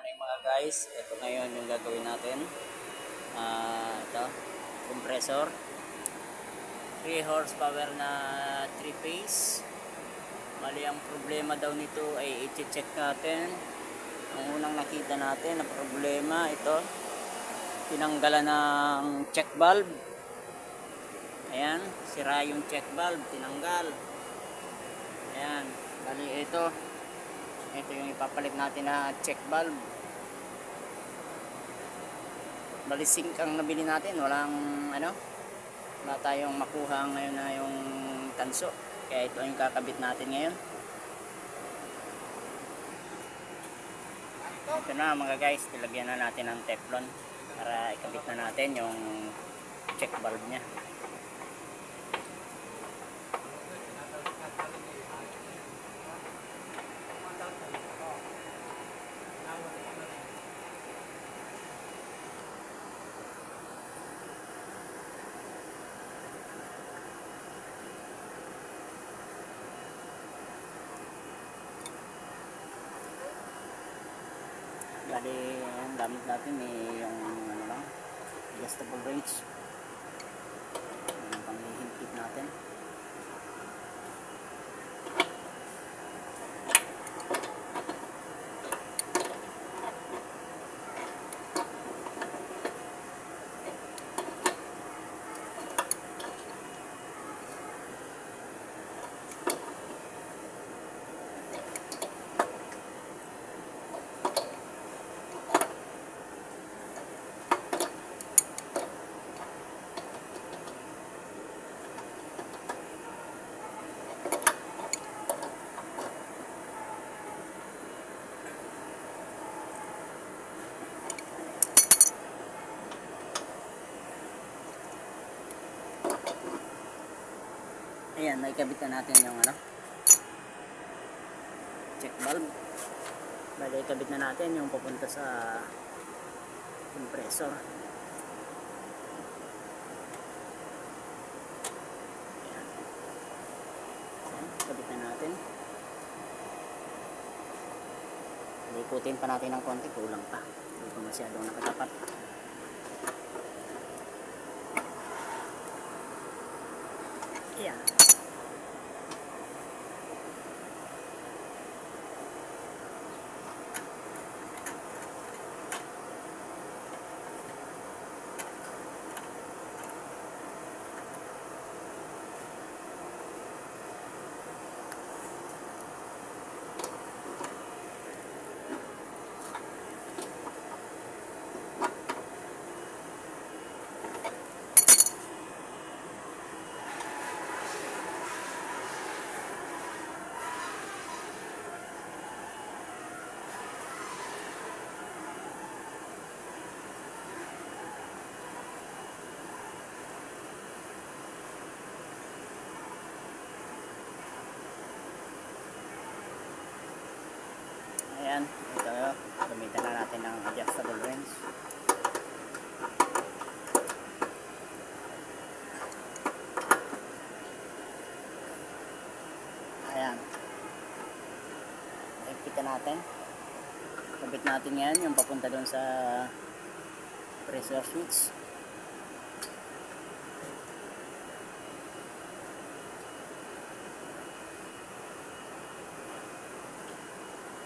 morning mga guys. Ito ngayon yung gagawin natin. Ito, compressor. 3 horsepower na 3 phase. Mali ang problema daw nito ay i-check natin. Ang unang nakita natin na problema ito, tinanggalan ng check valve. Ayan, sira yung check valve, tinanggal. Ayan, bali ito yung ipapalit natin na check valve. Bali sink ang nabili natin, wala tayong makuha ngayon na yung tanso, kaya ito yung kakabit natin ngayon. Ito na mga guys, nilagyan na natin ng teflon para ikabit na natin yung check valve nya. Bali, ang gamit natin yung adjustable wrench. Yung panghihintip natin. Ayan, naikabit na natin yung check valve. Bali, ikabit na natin yung papunta sa compressor. Ayan. Ayan, ikabit na natin. Ikutin pa natin ng konti, kulang pa. Hindi pa masyadong nakatapat. Ayan. Ayan, ito, gamitan na natin ng adjustable wrench. Ayan, ikita natin, kabit natin yan yung papunta doon sa pressure switch.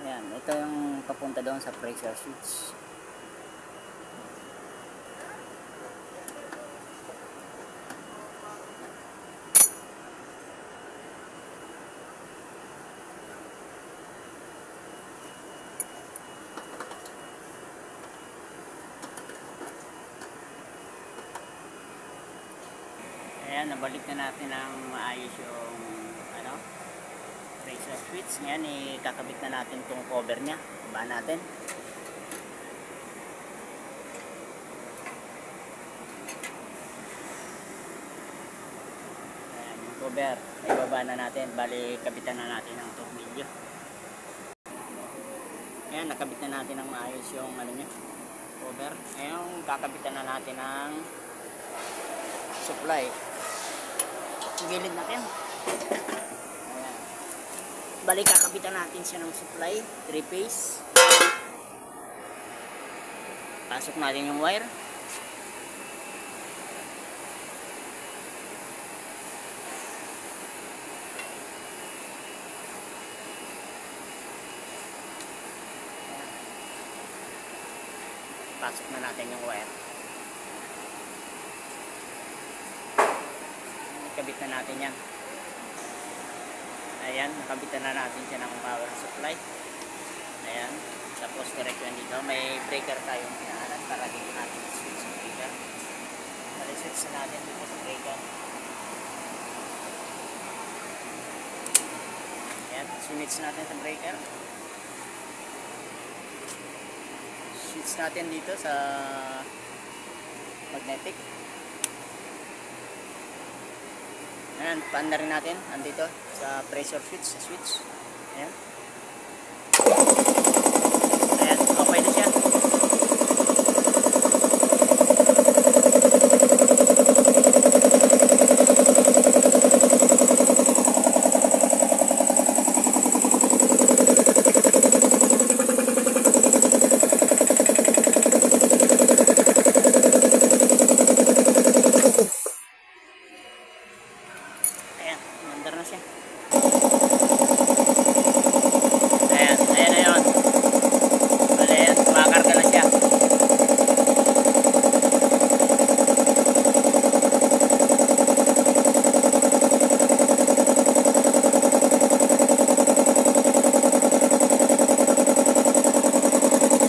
Ayan, ito yung papunta doon sa pressure switch. Ayan, nabalik na natin ang maayos yung pressure switch. Ngayon, ikakabit na natin itong cover nya. Baba natin. Ayan, yung cover. Ibaba na natin. Bali, kabitan na natin ang tornilyo. Ayan, nakabit na natin ang maayos yung cover. Ayan, kakabitan na natin ang supply. Gilid natin. Balik, kakabitan natin siya ng supply, 3 phase. Pasok natin yung wire. Pasok na natin yung wire. Ikabit na natin yan. Ayan, nakabitan na natin siya ng power supply. Ayan, tapos direct yan dito. May breaker tayong pinaanan para dito natin switch yung breaker. Switch na natin dito sa breaker. Ayan, switch natin sa breaker. Switch natin dito sa magnetic. Ayan, paan na rin natin andito sa pressure switch, sa switch. Ayan. Ayan, okay na siya. Ayan, mandar na siya. Ayan, ayan na yun. Bale, ayan, kumakarga na siya.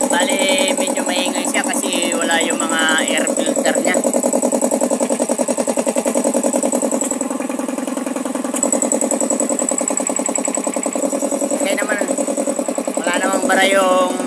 Bale, medyo maingay siya kasi wala yung mga air filter niya. Okay naman, wala namang bara yung